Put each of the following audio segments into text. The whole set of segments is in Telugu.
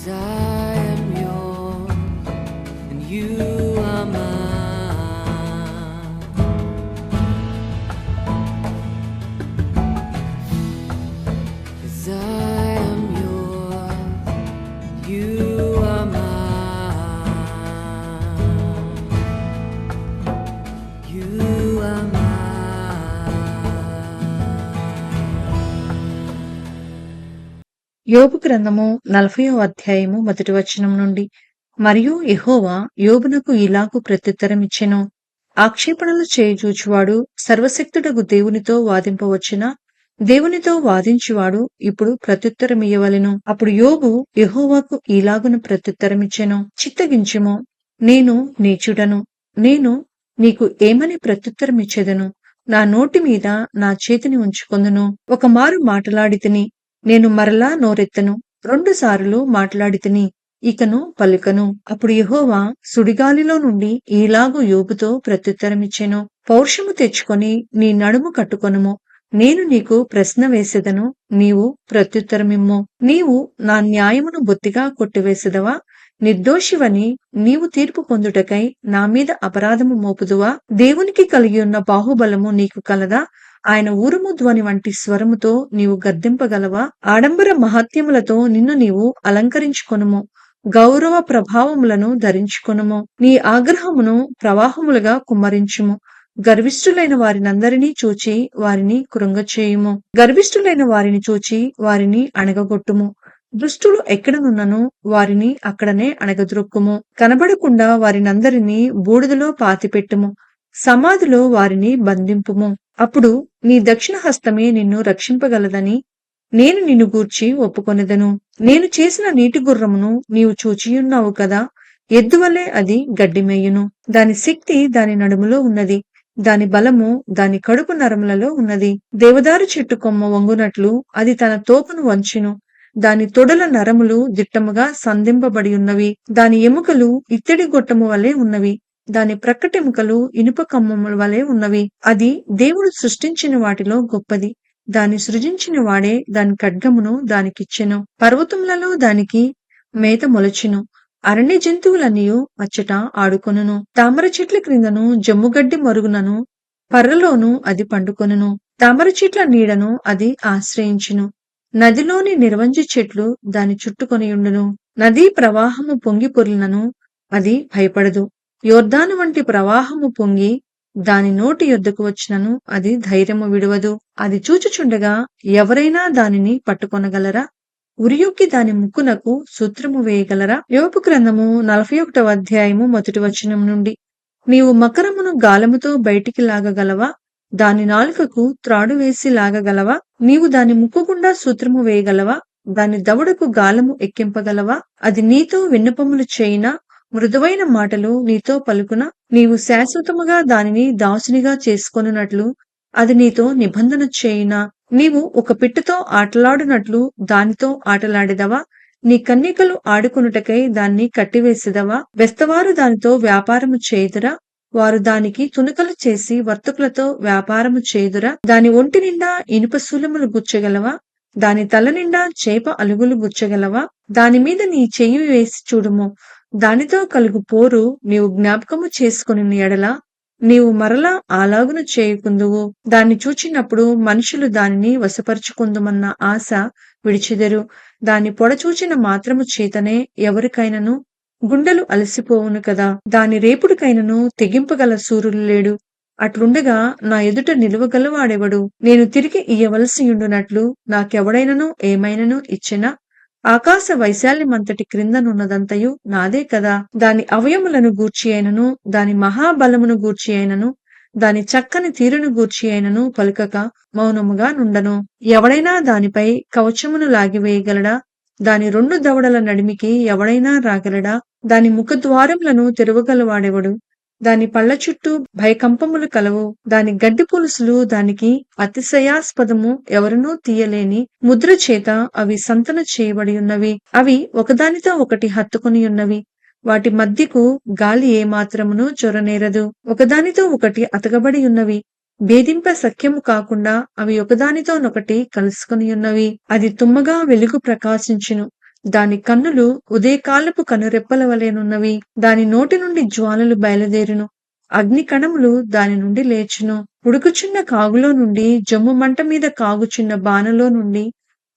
'Cause I am yours and you are mine. 'Cause I am yours, you are mine. You are mine. యోబు గ్రంథము 40వ అధ్యాయము మొదటి వచనం నుండి. మరియు యెహోవా యోబునకు ఇలాగు ప్రత్యుత్తరమిచ్చెను. ఆక్షేపణలు చేయుచూచువాడు సర్వశక్తుడగు దేవునితో వాదింపవచ్చునా? దేవునితో వాదించువాడు ఇప్పుడు ప్రత్యుత్తరమియ్యవలెను. అప్పుడు యోబు యెహోవాకు ఇలాగున ప్రత్యుత్తరమిచ్చెను. చిత్తగించుము, నేను నీచుడను. నేను నీకు ఏమని ప్రత్యుత్తరమిచ్చెదను? నా నోటి మీద నా చేతిని ఉంచుకొందును. ఒకమారు మాటలాడితిని, నేను మరలా నోరెత్తను. 2 సారులు మాట్లాడితిని, ఇకను పలుకను. అప్పుడు యెహోవా సుడిగాలిలో నుండి ఈలాగు యోబుతో ప్రత్యుత్తరమిచ్చెను. పౌరుషము తెచ్చుకొని నీ నడుము కట్టుకొనుము. నేను నీకు ప్రశ్న వేసెదను, నీవు ప్రత్యుత్తరమిమ్ము. నీవు నా న్యాయమును బొత్తిగా కొట్టివేసెదవా? నిర్దోషివని నీవు తీర్పు పొందుటకై నా మీద అపరాధము మోపుదువా? దేవునికి కలిగియున్న బాహుబలము నీకు కలదా? ఆయన ఊరుము ధ్వని వంటి స్వరముతో నీవు గద్దింపగలవా? ఆడంబర మహాత్యములతో నిన్ను నీవు అలంకరించుకొనుము. గౌరవ ప్రభావములను ధరించుకొనుము. నీ ఆగ్రహమును ప్రవాహములుగా కుమ్మరించుము. గర్విష్ఠులైన వారినందరినీ చూచి వారిని కృంగచేయుము. గర్విష్ఠులైన వారిని చూచి వారిని అణగగొట్టుము. దుష్టులు ఎక్కడనున్నను వారిని అక్కడనే అణగద్రొక్కుము. కనబడకుండా వారినందరినీ బూడిదలో పాతిపెట్టుము. సమాధిలో వారిని బంధింపుము. అప్పుడు నీ దక్షిణ హస్తమే నిన్ను రక్షింపగలదని నేను నిన్ను గూర్చి ఒప్పుకొనెదను. నేను చేసిన నీటి గుర్రమును నీవు చూచియున్నావు కదా. ఎద్దువలే అది గడ్డిమేయును. దాని శక్తి దాని నడుములో ఉన్నది. దాని బలము దాని కడుపు నరములలో ఉన్నది. దేవదారు చెట్టు కొమ్మ వంగునట్లు అది తన తోకను వంచును. దాని తొడల నరములు దిట్టముగా సంధింపబడి ఉన్నవి. దాని ఎముకలు ఇత్తడి గొట్టము వలె ఉన్నవి. దాని ప్రక్కటెముకలు ఇనుప కమ్మముల వలె ఉన్నవి. అది దేవుడు సృష్టించిన వాటిలో గొప్పది. దాన్ని సృజించిన వాడే దాని ఖడ్గమును దానికిచ్చెను. పర్వతములలో దానికి మేత మొలచును. అరణ్య జంతువులన్నీయు అచ్చట ఆడుకొనును. తామర చెట్ల క్రిందను జమ్ముగడ్డి మరుగునను పర్రలోను అది పండుకొనును. తామర చెట్ల నీడను అది ఆశ్రయించును. నదిలోని నిర్వంజి చెట్లు దాని చుట్టుకొనియుండును. నదీ ప్రవాహము పొంగి పొర్లినను అది భయపడదు. యొర్దాను వంటి ప్రవాహము పొంగి దాని నోటి యొద్దకు వచ్చినను అది ధైర్యము విడువదు. అది చూచుచుండగా ఎవరైనా దానిని పట్టుకొనగలరా? ఉరియొక్కి దాని ముక్కునకు సూత్రము వేయగలరా? యోబు గ్రంథము 41వ అధ్యాయము మొదటి వచనం నుండి. నీవు మకరమును గాలముతో బయటికి లాగగలవా? దాని నాలుకకు త్రాడు వేసి లాగగలవా? నీవు దాని ముక్కు గుండా సూత్రము వేయగలవా? దాని దవడకు గాలము ఎక్కింపగలవా? అది నీతో విన్నపములు చేయినా, మృదువైన మాటలు నీతో పలుకున, నీవు శాశ్వతముగా దానిని దాసునిగా చేసుకొనున్నట్లు అది నీతో నిబంధన చేయినా, నీవు ఒక పిట్టతో ఆటలాడునట్లు దానితో ఆటలాడెదవా? నీ కన్యకలు ఆడుకొనుటకై దాన్ని కట్టివేసెదవా? బెస్తవారు దానితో వ్యాపారము చేయుదురా? వారు దానికి తునకలు చేసి వర్తకులతో వ్యాపారము చేయుదురా? దాని ఒంటి నిండా ఇనుప శూలములు గుచ్చగలవా? దాని తల నిండా చేప అలుగులు గుచ్చగలవా? దాని మీద నీ చెయ్యి వేసి చూడుము. దానితో కలుగు పోరు నీవు జ్ఞాపకము చేసుకొనిన ఎడల నీవు మరలా అలాగున చేయకుందువు. దాన్ని చూచినప్పుడు మనుషులు దానిని వశపరుచుకుందుమన్న ఆశ విడిచెదరు. దాని పొడచూచిన మాత్రము చేతనే ఎవరికైనను గుండెలు అలసిపోవును కదా. దాని రేపుడికైనను తెగింపగల సూర్యుడు లేడు. అట్లుండగా నా ఎదుట నిలువగలవాడెవడు? నేను తిరిగి ఇయ్యవలసియుండునట్లు నాకెవడైనను ఏమైనను ఇచ్చెనా? ఆకాశ వైశాల్యమంతటి క్రిందనున్నదంతయు నాదే కదా. దాని అవయములను గూర్చి అయినను, దాని మహాబలమును గూర్చి అయినను, దాని చక్కని తీరును గూర్చి అయినను పలుకక మౌనముగా నుండను. ఎవడైనా దానిపై కవచమును లాగివేయగలడా? దాని 2 దవడల నడిమికి ఎవడైనా రాగలడా? దాని ముఖద్వారములను తెరవగలవాడెవడు? దాని పళ్ళ చుట్టూ భయకంపములు కలవు. దాని గడ్డి పులుసులు దానికి అతిశయాస్పదము. ఎవరునూ తీయలేని ముద్ర చేత అవి సంతన చేయబడి ఉన్నవి. అవి ఒకదానితో ఒకటి హత్తుకొని ఉన్నవి. వాటి మధ్యకు గాలి ఏమాత్రమును చొరనేరదు. ఒకదానితో ఒకటి అతకబడి ఉన్నవి. భేదింప సఖ్యము కాకుండా అవి ఒకదానితోనొకటి కలుసుకొని ఉన్నవి. అది తుమ్మగా వెలుగు ప్రకాశించును. దాని కన్నులు ఉదయకాలపు కనురెప్పల వలెనున్నవి. దాని నోటి నుండి జ్వాలలు బయలుదేరును. అగ్ని కణములు దాని నుండి లేచును. ఉడుకుచున్న కాగులో నుండి, జమ్ము మంట మీద కాగుచున్న బానలో నుండి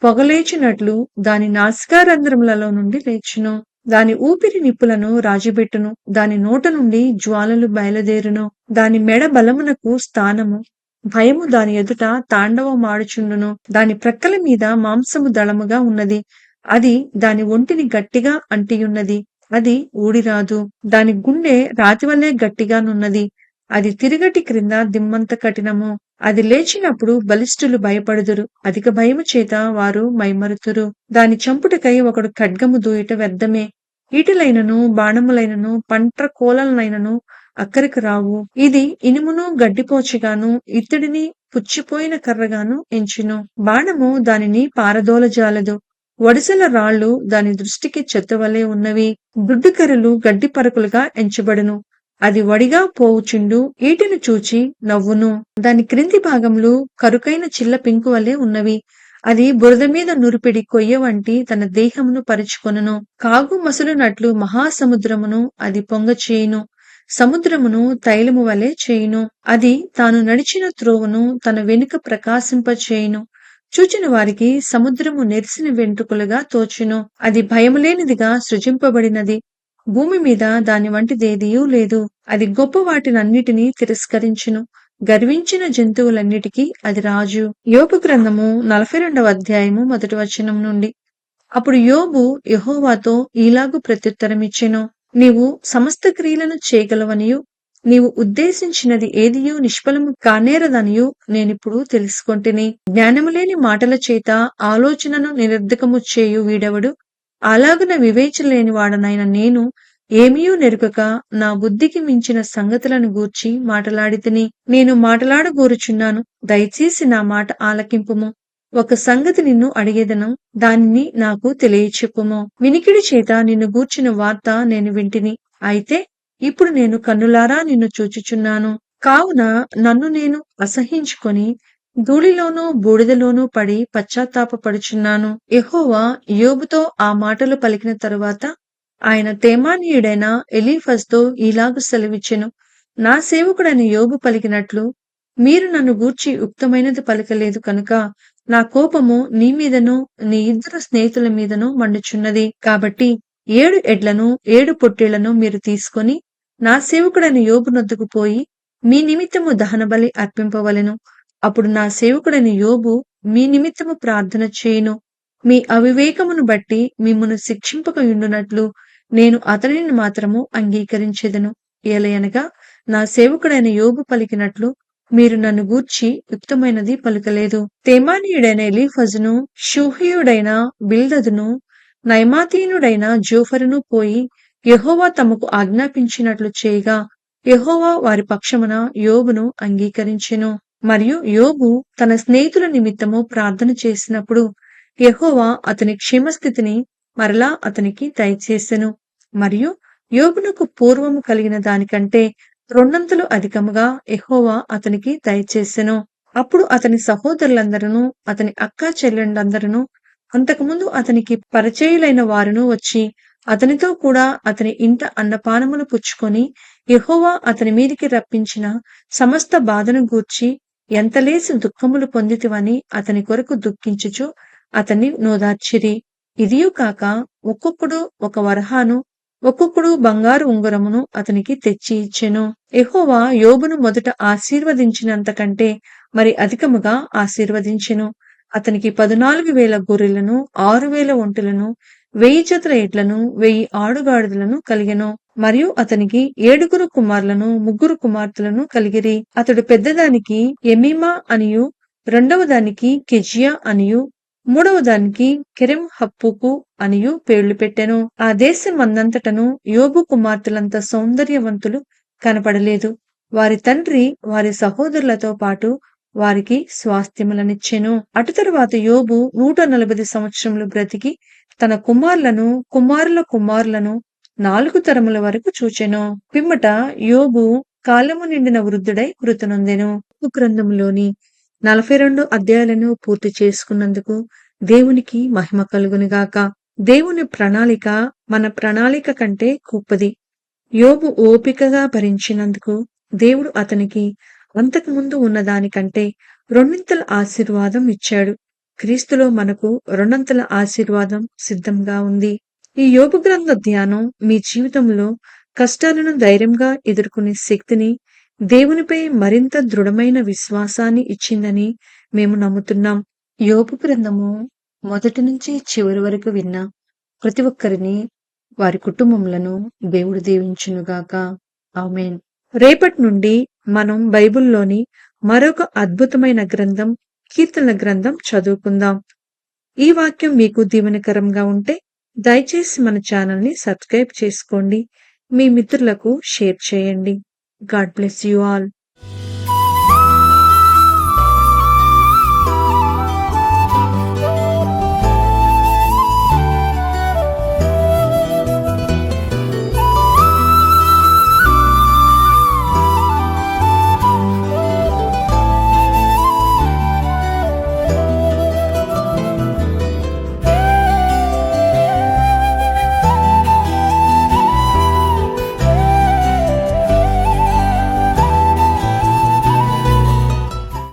పొగలేచినట్లు దాని నాసికారంధ్రములలో నుండి లేచును. దాని ఊపిరి నిప్పులను రాజబెట్టును. దాని నోట నుండి జ్వాలలు బయలుదేరును. దాని మెడ బలమునకు స్థానము. భయము దాని ఎదుట తాండవమాడుచుండును. దాని ప్రక్కల మీద మాంసము దళముగా ఉన్నది. అది దాని ఒంటిని గట్టిగా అంటియున్నది. అది ఊడిరాదు. దాని గుండె రాతివలే గట్టిగానున్నది. అది తిరుగటి క్రింద దిమ్మంత కఠినము. అది లేచినప్పుడు బలిష్ఠులు భయపడుదురు. అధిక భయము చేత వారు మైమరుతురు. దాని చంపుటకై ఒకడు ఖడ్గము దూయుట వ్యర్థమే. ఈటెలైనను బాణములైనను పంట్రకోలనైనను అక్కరకు రావు. ఇది ఇనుమును గడ్డిపోచగాను ఇత్తడిని పుచ్చిపోయిన కర్రగాను ఎంచును. బాణము దానిని పారదోలజాలదు. వడిసెల రాళ్ళు దాని దృష్టికి చెత్తవలే ఉన్నవి. దుడ్డుకర్రలు గడ్డి పరకులుగా ఎంచబడును. అది వడిగా పోవుచుండు ఈటెను చూచి నవ్వును. దాని క్రింది భాగములు కరుకైన చిల్ల పెంకు వలె ఉన్నవి. అది బురద మీద నురిపిడి కొయ్య వంటి తన దేహమును పరుచుకొనును. కాగు మసులునట్లు మహాసముద్రమును అది పొంగ చేయును. సముద్రమును తైలము వలె చేయును. అది తాను నడిచిన త్రోవను తన వెనుక ప్రకాశింపచేయును. చూచిన వారికి సముద్రము నెరిసిన వెంట్రుకలుగా తోచును. అది భయములేనిదిగా సృజింపబడినది. భూమి మీద దాని వంటిదేదియూ లేదు. అది గొప్ప వాటినన్నిటినీ తిరస్కరించును. గర్వించిన జంతువులన్నిటికీ అది రాజు. యోబు గ్రంథము 42వ అధ్యాయము 1వ వచనం నుండి. అప్పుడు యోబు యెహోవాతో ఈలాగు ప్రత్యుత్తరమిచ్చెను. నీవు సమస్త క్రియలను చేయగలవనియు నీవు ఉద్దేశించినది ఏదియూ నిష్ఫలము కానేరదనియు నేనిప్పుడు తెలుసుకొంటిని. జ్ఞానము లేని మాటల చేత ఆలోచనను నిరర్ధకము చేయు వీడెవడు? అలాగున వివేచలేని వాడనైన నేను ఏమీయూ నెరుగక నా బుద్ధికి మించిన సంగతులను గూర్చి మాటలాడితిని. నేను మాటలాడగోరుచున్నాను, దయచేసి నా మాట ఆలకింపుము. ఒక సంగతి నిన్ను అడిగెదను, దానిని నాకు తెలియచెప్పుము. వినికిడి చేత నిన్ను గూర్చిన వార్త నేను వింటిని. అయితే ఇప్పుడు నేను కన్నులారా నిన్ను చూచుచున్నాను. కావున నన్ను నేను అసహ్యించుకొని ధూళిలోనూ బూడిదలోనూ పడి పశ్చాత్తాపపడుచున్నాను. యెహోవా యోబుతో ఆ మాటలు పలికిన తరువాత ఆయన తేమానీయుడైన ఎలీఫజుతో ఈలాగు సెలవిచ్చెను. నా సేవకుడైన యోబు పలికినట్లు మీరు నన్ను గూర్చి యుక్తమైనది పలకలేదు కనుక నా కోపము నీ మీదను నీ ఇద్దరు స్నేహితుల మీదను మండుచున్నది. కాబట్టి 7 ఎడ్లను 7 పొట్టేళ్లను మీరు తీసుకొని నా సేవకుడైన యోబు నొద్దకు పోయి మీ నిమిత్తము దహనబలి అర్పింపవలెను. అప్పుడు నా సేవకుడైన యోబు మీ నిమిత్తము ప్రార్థన చేయును. మీ అవివేకమును బట్టి మిమ్మును శిక్షింపకయుండునట్లు నేను అతనిని మాత్రము అంగీకరించెదను. ఏలయనగా నా సేవకుడైన యోబు పలికినట్లు మీరు నన్ను గూర్చి యుక్తమైనది పలుకలేదు. తేమానీయుడైన ఎలీఫజును, షూహీయుడైన బిల్దదును, నయమాతీయుడైన జోఫరును పోయి యెహోవా తమకు ఆజ్ఞాపించినట్లు చేయగా యెహోవా వారి పక్షమున యోబును అంగీకరించెను. మరియు యోబు తన స్నేహితుల నిమిత్తము ప్రార్థన చేసినప్పుడు యెహోవా అతని క్షేమస్థితిని మరలా అతనికి దయచేసెను. మరియు యోబునకు పూర్వము కలిగిన దానికంటే 2 అధికముగా యెహోవా అతనికి దయచేసెను. అప్పుడు అతని సహోదరులందరూ అతని అక్కా చెల్లెండ్లందరూ అంతకుముందు అతనికి పరిచయులైన వారును వచ్చి అతనితో కూడా అతని ఇంట అన్నపానములు పుచ్చుకొని యెహోవా అతని మీదికి రప్పించిన సమస్త బాధను గూర్చి ఎంతలేసి దుఃఖములు పొందితివని అతని కొరకు దుఃఖించుచు అతన్ని నోదార్చిరి. ఇదియూ కాక ఒక్కొక్కడు ఒక వరహాను ఒక్కొక్కడు బంగారు ఉంగరమును అతనికి తెచ్చి ఇచ్చెను. యెహోవా యోబును మొదట ఆశీర్వదించినంతకంటే మరి అధికముగా ఆశీర్వదించెను. అతనికి 14,000 గొర్రెలను, 6,000 ఒంటెలను, 1000 జతల ఎడ్లను, 1000 ఆడుగాడిదలను కలిగెను. మరియు అతనికి 7 కుమారులను, 3 కుమార్తెలను కలిగిరి. అతడు పెద్దదానికి ఎమీమా అనియు, రెండవ దానికి కెజియా అనియు, మూడవ దానికి కెరెం హప్పుకు అనియు పేర్లు పెట్టెను. ఆ దేశమందంతటను యోబు కుమార్తెలంత సౌందర్యవంతులు కనపడలేదు. వారి తండ్రి వారి సహోదరులతో పాటు వారికి స్వాస్థ్యములనిచ్చెను. అటు తరువాత యోబు 140 సంవత్సరములు బ్రతికి తన కుమారులను కుమారుల కుమారులను 4 తరముల వరకు చూచెను. పిమ్మట యోబు కాలము నిండిన వృద్ధుడై మృతునొందెను. గ్రంథములోని 42 అధ్యాయాలను పూర్తి చేసుకున్నందుకు దేవునికి మహిమ కలుగునుగాక. దేవుని ప్రణాళిక మన ప్రణాళిక కంటే గొప్పది. యోబు ఓపికగా భరించినందుకు దేవుడు అతనికి అంతకుముందు ఉన్నదానికంటే రెండింతల ఆశీర్వాదం ఇచ్చాడు. క్రీస్తులో మనకు రెండంతల ఆశీర్వాదం సిద్ధంగా ఉంది. ఈ యోబు గ్రంథ ధ్యానం మీ జీవితంలో కష్టాలను ధైర్యంగా ఎదుర్కొనే శక్తిని, దేవునిపై మరింత దృఢమైన విశ్వాసాన్ని ఇచ్చిందని మేము నమ్ముతున్నాం. యోబు గ్రంథము మొదటి నుంచి చివరి వరకు విన్న ప్రతి ఒక్కరిని, వారి కుటుంబములను దేవుడు దీవించునుగాక. ఆమేన్. రేపటి నుండి మనం బైబిల్లోని మరొక అద్భుతమైన గ్రంథం, కీర్తనల గ్రంథం చదువుకుందాం. ఈ వాక్యం మీకు దీవెనకరంగా ఉంటే దయచేసి మన ఛానల్ ని సబ్స్క్రైబ్ చేసుకోండి. మీ మిత్రులకు షేర్ చేయండి. God bless you all.